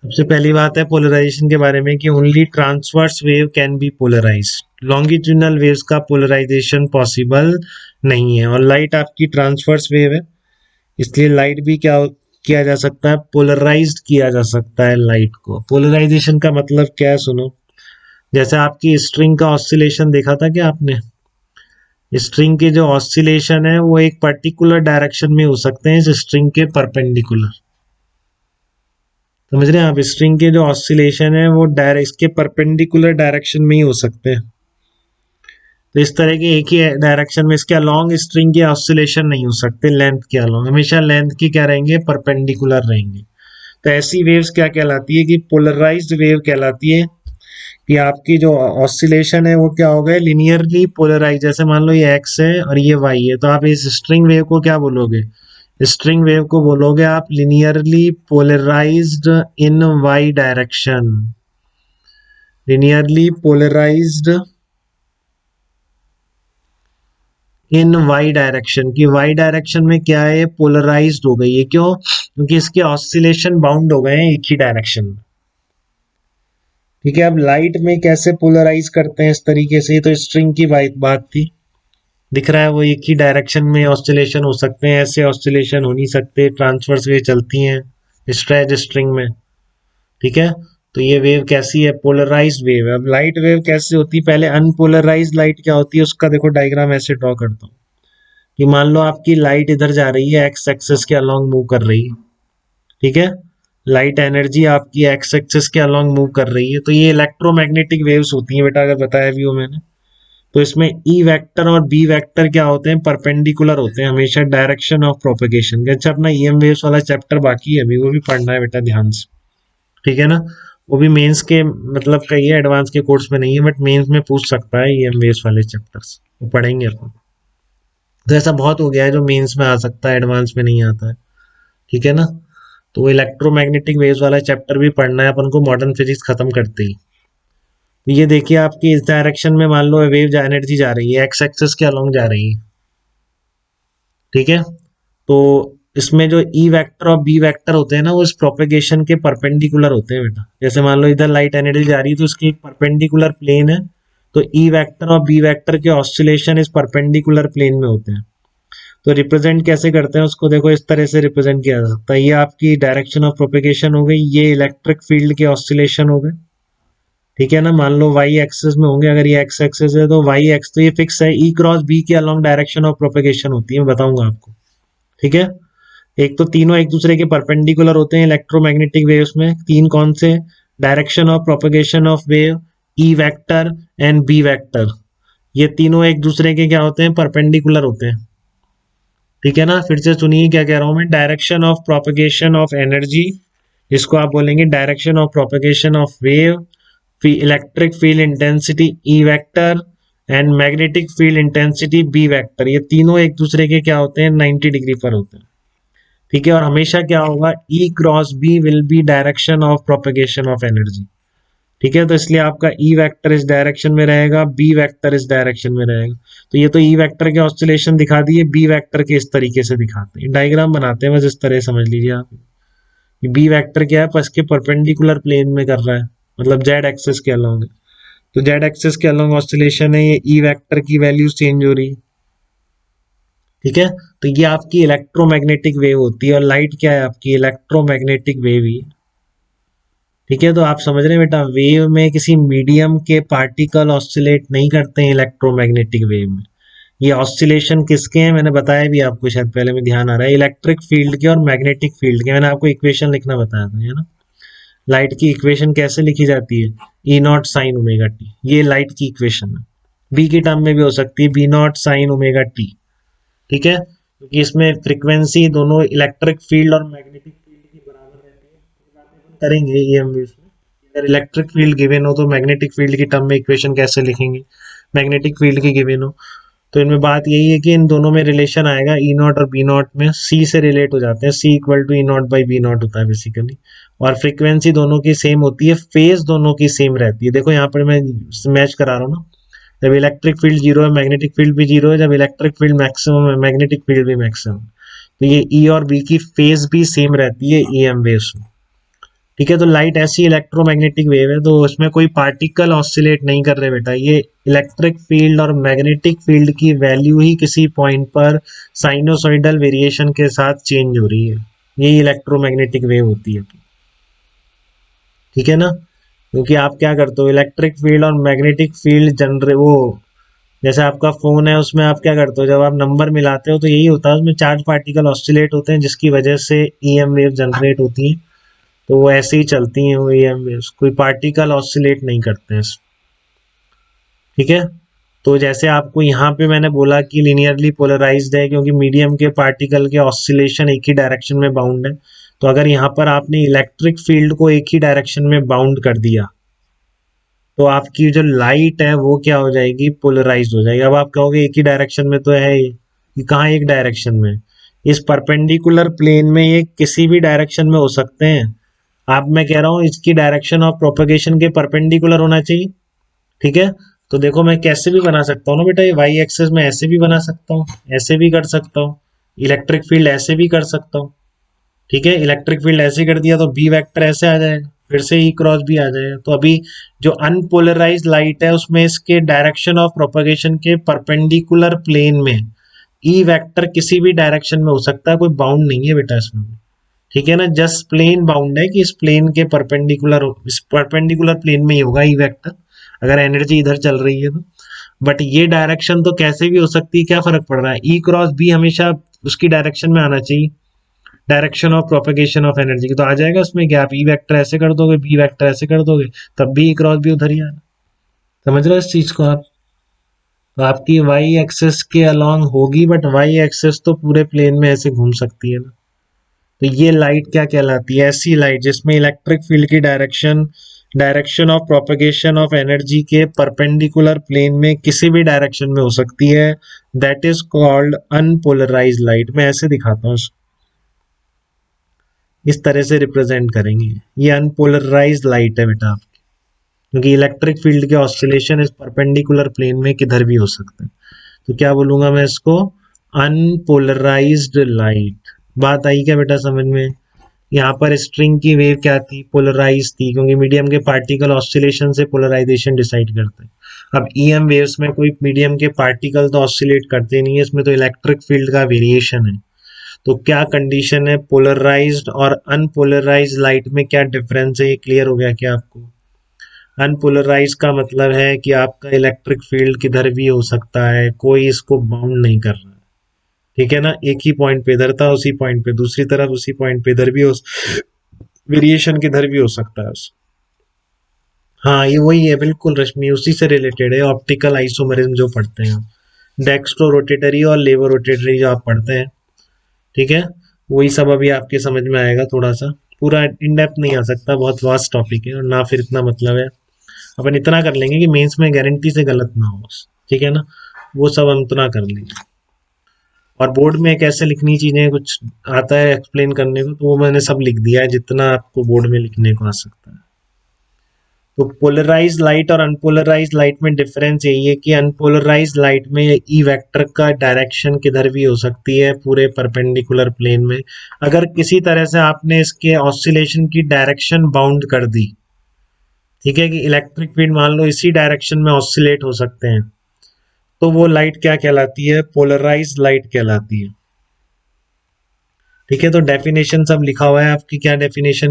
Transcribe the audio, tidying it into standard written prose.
सबसे पहली बात है पोलराइजेशन के बारे में कि only transverse wave can be polarised, longitudinal waves का पोलराइजेशन पॉसिबल नहीं है। और लाइट आपकी ट्रांसवर्स वेव है, इसलिए लाइट भी क्या किया जा सकता है, पोलराइज्ड किया जा सकता है लाइट को। पोलराइजेशन का मतलब क्या है, सुनो। जैसे आपकी स्ट्रिंग का ऑसिलेशन देखा था क्या आपने? स्ट्रिंग के जो ऑसिलेशन है वो एक पर्टिकुलर डायरेक्शन में हो सकते हैं इस स्ट्रिंग के परपेंडिकुलर। समझ रहे हैं आप? स्ट्रिंग के जो ऑसिलेशन है वो डायरेक्ट इसके परपेंडिकुलर डायरेक्शन में ही हो सकते हैं। तो इस तरह के एक ही डायरेक्शन में इसके अलोंग स्ट्रिंग के ऑसिलेशन नहीं हो सकते लेंथ के अलोंग, हमेशा लेंथ की क्या रहेंगे, परपेंडिकुलर रहेंगे। तो ऐसी वेव्स क्या कहलाती है कि पोलराइज्ड वेव कहलाती है। कि आपकी जो ऑसिलेशन है वो क्या हो गए, लिनियरली पोलराइज। जैसे मान लो ये एक्स है और ये वाई है, तो आप इस स्ट्रिंग वेव को क्या बोलोगे, स्ट्रिंग वेव को बोलोगे आप लिनियरली पोलराइज्ड इन वाई डायरेक्शन। लिनियरली पोलराइज्ड इन वाई डायरेक्शन, की वाई डायरेक्शन में क्या है, पोलराइज्ड हो गई है। क्यों? क्योंकि इसके ऑसिलेशन बाउंड हो गए हैं एक ही डायरेक्शन में। ठीक है, अब लाइट में कैसे पोलराइज करते हैं इस तरीके से, तो स्ट्रिंग की बात थी। दिख रहा है वो एक ही डायरेक्शन में ऑस्टिलेशन हो सकते हैं, ऐसे ऑस्टिलेशन हो नहीं सकते, ट्रांसवर्स वे चलती हैं स्ट्रेच स्ट्रिंग में। ठीक है, तो ये वेव कैसी है, पोलराइज्ड वेव है। अब लाइट वेव कैसे होती है, पहले अनपोलराइज्ड लाइट क्या होती है उसका देखो डायग्राम ऐसे ड्रॉ करता हूँ। कि मान लो आपकी लाइट इधर जा रही है, एक्स एक्सिस के अलोंग मूव कर रही है। ठीक है, लाइट एनर्जी आपकी एक्स एक्सिस के अलोंग मूव कर रही है, तो ये इलेक्ट्रोमैग्नेटिक वेव्स होती हैं बेटा, अगर बताया भी हो मैंने। तो इसमें ई वेक्टर और बी वेक्टर क्या होते हैं, परपेंडिकुलर होते हैं हमेशा डायरेक्शन ऑफ प्रोपेगेशन के। अच्छा, अपना ईएम वेव्स वाला चैप्टर बाकी है अभी, वो भी पढ़ना है बेटा ध्यान से। ठीक है ना, वो भी मेंस के मतलब का ही है, एडवांस के कोर्स में नहीं है, बट मेंस में पूछ सकता है ईएम वेव्स वाले चैप्टर्स, वो पढ़ेंगे अपन। तो ऐसा बहुत हो गया है जो मेंस में आ सकता है, एडवांस में नहीं आता है। ठीक है ना, तो वो इलेक्ट्रोमैग्नेटिक वेव्स वाला चैप्टर भी पढ़ना है अपन को मॉडर्न फिजिक्स खत्म करते ही। तो ये देखिए आपकी इस डायरेक्शन में मान लो वेव एनर्जी जा रही है, एक्स एक्सिस के अलोंग जा रही है। ठीक है, तो इसमें जो ई वेक्टर और बी वेक्टर होते हैं ना, वो इस प्रोपेगेशन के परपेंडिकुलर होते हैं बेटा। जैसे मान लो इधर लाइट एनर्जी जा रही है तो इसकी एक परपेंडिकुलर प्लेन है, तो ई वेक्टर और बी वेक्टर के ऑस्सिलेशन इस परपेंडिकुलर प्लेन में होते हैं। तो रिप्रेजेंट कैसे करते हैं उसको देखो, इस तरह से रिप्रेजेंट किया जा सकता है। ये आपकी डायरेक्शन ऑफ प्रोपेगेशन हो गई, ये इलेक्ट्रिक फील्ड के ऑस्सिलेशन हो गए। ठीक है ना, मान लो वाई एक्सिस में होंगे, अगर ये एक्स एक्सिस है तो वाई एक्स, तो ये फिक्स है, ई क्रॉस बी के अलोंग डायरेक्शन ऑफ प्रोपेगेशन होती है, मैं बताऊंगा आपको। ठीक है, एक तो तीनों एक दूसरे के परपेंडिकुलर होते हैं इलेक्ट्रोमैग्नेटिक वेव्स में। तीन कौन से, direction of propagation of wave, E vector and B vector, ये तीनों एक दूसरे के क्या होते हैं, परपेंडिकुलर होते हैं। ठीक है ना, फिर से सुनिए क्या कह रहा हूं मैं, direction of propagation of energy, इसको आप बोलेंगे direction of propagation of wave, electric field intensity E vector and magnetic field intensity B vector, ये तीनों एक दूसरे के क्या होते हैं, 90 डिग्री पर होते हैं। ठीक है, और हमेशा क्या होगा, E cross B will be direction of propagation of energy. ठीक है, तो इसलिए आपका ई वेक्टर इस डायरेक्शन में रहेगा, बी वेक्टर इस डायरेक्शन में रहेगा। तो ये तो ई वेक्टर के ऑस्सिलेशन दिखा दिए, बी वेक्टर के इस तरीके से दिखाते हैं, डायग्राम बनाते हैं बस इस तरह समझ लीजिए आप। बी वेक्टर क्या है, बस के परपेंडिकुलर प्लेन में कर रहा है, मतलब जेड एक्सिस के अलोंग है। तो जेड एक्सिस के अलोंग ऑस्सिलेशन है, ये ई वेक्टर की वैल्यू चेंज हो रही है। ठीक है, तो ये आपकी इलेक्ट्रोमैग्नेटिक वेव होती है, और लाइट क्या है आपकी, इलेक्ट्रोमैग्नेटिक वेव ही है। ठीक है, तो आप समझ रहे हैं बेटा, वेव में किसी मीडियम के पार्टिकल ऑस्सिलेट नहीं करते हैं इलेक्ट्रोमैग्नेटिक वेव में। ये ऑस्सिलेशन किसके हैं, मैंने बताया भी आपको शायद पहले में, ध्यान आ रहा है, इलेक्ट्रिक फील्ड के और मैग्नेटिक फील्ड के। मैंने आपको इक्वेशन लिखना बताया था, है ना। लाइट की इक्वेशन कैसे लिखी जाती है, E not sine omega T, ये लाइट की इक्वेशन है। बी की टर्म में भी हो सकती है, B not sine omega T. ठीक है, क्योंकि इसमें फ्रीक्वेंसी दोनों इलेक्ट्रिक फील्ड और मैग्नेटिक फील्ड की बराबर रहती है। ये बातें अपन करेंगे ईएम वेव्स में। अगर इलेक्ट्रिक फील्ड गिवन हो तो मैग्नेटिक फील्ड की टर्म में इक्वेशन कैसे लिखेंगे, मैग्नेटिक फील्ड की गिवन हो। तो इनमें बात यही है कि इन दोनों में रिलेशन आएगा, ई नॉट और बी नॉट में सी से रिलेट हो जाते हैं, C equal to E naught by B naught होता है बेसिकली। और फ्रीक्वेंसी दोनों की सेम होती है, फेज दोनों की सेम रहती है। देखो यहाँ पर मैं मैच करा रहा हूँ ना, जब इलेक्ट्रिक फील्ड जीरो है मैग्नेटिक फील्ड भी जीरो है, जब इलेक्ट्रिक फील्ड मैक्सिमम है मैग्नेटिक फील्ड भी मैक्सिमम। तो ये ई और बी की फेज भी सेम रहती है ई एम वेव्स में। ठीक है, तो लाइट ऐसी इलेक्ट्रोमैग्नेटिक वेव है, तो उसमें कोई पार्टिकल ऑसिलेट नहीं कर रहे बेटा, ये इलेक्ट्रिक फील्ड और मैग्नेटिक फील्ड की वैल्यू ही किसी पॉइंट पर साइनोसॉइडल वेरिएशन के साथ चेंज हो रही है, यही इलेक्ट्रोमैग्नेटिक वेव होती है। ठीक है ना, क्योंकि आप क्या करते हो, इलेक्ट्रिक फील्ड और मैग्नेटिक फील्ड जनरे वो, जैसे आपका फोन है उसमें आप क्या करते हो, जब आप नंबर मिलाते हो तो यही होता है, उसमें चार्ज पार्टिकल ऑसिलेट होते हैं जिसकी वजह से ईएम वेव जनरेट होती है, तो वो ऐसे ही चलती हैं वो ईएम वेव्स, कोई पार्टिकल ऑसिलेट नहीं करते हैं। ठीक है, तो जैसे आपको यहाँ पे मैंने बोला कि लीनियरली पोलराइज्ड है क्योंकि मीडियम के पार्टिकल के ऑसिलेशन एक ही डायरेक्शन में बाउंड है, तो अगर यहाँ पर आपने इलेक्ट्रिक फील्ड को एक ही डायरेक्शन में बाउंड कर दिया तो आपकी जो लाइट है वो क्या हो जाएगी, पोलराइज हो जाएगी। अब आप कहोगे एक ही डायरेक्शन में तो है ये कहाँ एक डायरेक्शन में, इस परपेंडिकुलर प्लेन में ये किसी भी डायरेक्शन में हो सकते हैं। आप, मैं कह रहा हूँ इसकी डायरेक्शन ऑफ प्रोपगेशन के परपेंडिकुलर होना चाहिए। ठीक है, तो देखो मैं कैसे भी बना सकता हूँ ना बेटा, ये वाई एक्सेस में ऐसे भी बना सकता हूँ, ऐसे भी कर सकता हूँ, इलेक्ट्रिक फील्ड ऐसे भी कर सकता हूँ। ठीक है, इलेक्ट्रिक फील्ड ऐसे कर दिया तो बी वेक्टर ऐसे आ जाएगा, फिर से ई क्रॉस भी आ जाएगा। तो अभी जो अनपोलराइज लाइट है उसमें इसके डायरेक्शन ऑफ प्रोपगेशन के परपेंडिकुलर प्लेन में ई वेक्टर किसी भी डायरेक्शन में हो सकता है, कोई बाउंड नहीं है बेटा इसमें। ठीक है ना, जस्ट प्लेन बाउंड है कि इस प्लेन के परपेंडिकुलर, इस परपेंडिकुलर प्लेन में ही होगा ई वेक्टर, अगर एनर्जी इधर चल रही है तो। बट ये डायरेक्शन तो कैसे भी हो सकती है, क्या फर्क पड़ रहा है, ई क्रॉस बी हमेशा उसकी डायरेक्शन में आना चाहिए, direction of propagation of energy की, तो आ जाएगा उसमें क्या, आप ई वेक्टर ऐसे कर दोगे, बी वेक्टर ऐसे कर दोगे, तब भी क्रॉस भी उधर ही आना। समझ रहे हो इस चीज को आप, तो आपकी वाई एक्सेस के अलोंग होगी, बट वाई एक्सेस तो पूरे प्लेन में ऐसे घूम सकती है ना। तो ये लाइट क्या कहलाती है, ऐसी लाइट जिसमें इलेक्ट्रिक फील्ड की direction, direction of propagation of energy के परपेंडिकुलर प्लेन में किसी भी डायरेक्शन में हो सकती है, that is called unpolarise light. मैं ऐसे दिखाता हूँ, इस तरह से रिप्रेजेंट करेंगे, ये अनपोलराइज्ड लाइट है बेटा आपकी, क्योंकि इलेक्ट्रिक फील्ड के ऑस्सिलेशन इस परपेंडिकुलर प्लेन में किधर भी हो सकते हैं। तो क्या बोलूंगा मैं इसको, अनपोलराइज्ड लाइट। बात आई क्या बेटा समझ में, यहाँ पर स्ट्रिंग की वेव क्या थी, पोलराइज थी, क्योंकि मीडियम के पार्टिकल ऑस्सिलेशन से पोलराइजेशन डिसाइड करते हैं। अब ईएम वेव्स में कोई मीडियम के पार्टिकल तो ऑस्सिलेट करते नहीं है, इसमें तो इलेक्ट्रिक फील्ड का वेरिएशन है। तो क्या कंडीशन है, पोलराइज्ड और अनपोलराइज्ड लाइट में क्या डिफरेंस है, ये क्लियर हो गया क्या आपको। अनपोलराइज का मतलब है कि आपका इलेक्ट्रिक फील्ड किधर भी हो सकता है, कोई इसको बाउंड नहीं कर रहा है। ठीक है ना, एक ही पॉइंट पे इधर था, उसी पॉइंट पे दूसरी तरफ, उसी पॉइंट पे इधर भी हो, वेरिएशन किधर भी हो सकता है उस। हाँ ये वही है बिल्कुल रश्मि, उसी से रिलेटेड है ऑप्टिकल आइसोमरिज्म जो पढ़ते हैं आप, डेक्स्ट्रो रोटेटरी और लेवो रोटेटरी जो आप पढ़ते हैं। ठीक है, वही सब अभी आपके समझ में आएगा थोड़ा सा, पूरा इन डेप्थ नहीं आ सकता, बहुत वास्ट टॉपिक है और ना फिर इतना मतलब है। अपन इतना कर लेंगे कि मेंस में गारंटी से गलत ना हो बस, ठीक है ना, वो सब हम इतना कर लेंगे। और बोर्ड में कैसे लिखनी चीजें कुछ आता है एक्सप्लेन करने को, तो वो मैंने सब लिख दिया है जितना आपको बोर्ड में लिखने को आ सकता है। तो पोलराइज लाइट और अनपोलराइज लाइट में डिफरेंस यही है कि अनपोलराइज लाइट में ई वेक्टर का डायरेक्शन किधर भी हो सकती है पूरे परपेंडिकुलर प्लेन में। अगर किसी तरह से आपने इसके ऑसिलेशन की डायरेक्शन बाउंड कर दी, ठीक है, कि इलेक्ट्रिक फील्ड मान लो इसी डायरेक्शन में ऑसिलेट हो सकते हैं, तो वो लाइट क्या कहलाती है, पोलराइज लाइट कहलाती है। ठीक है, तो डेफिनेशन सब लिखा हुआ है आपकी, क्या डेफिनेशन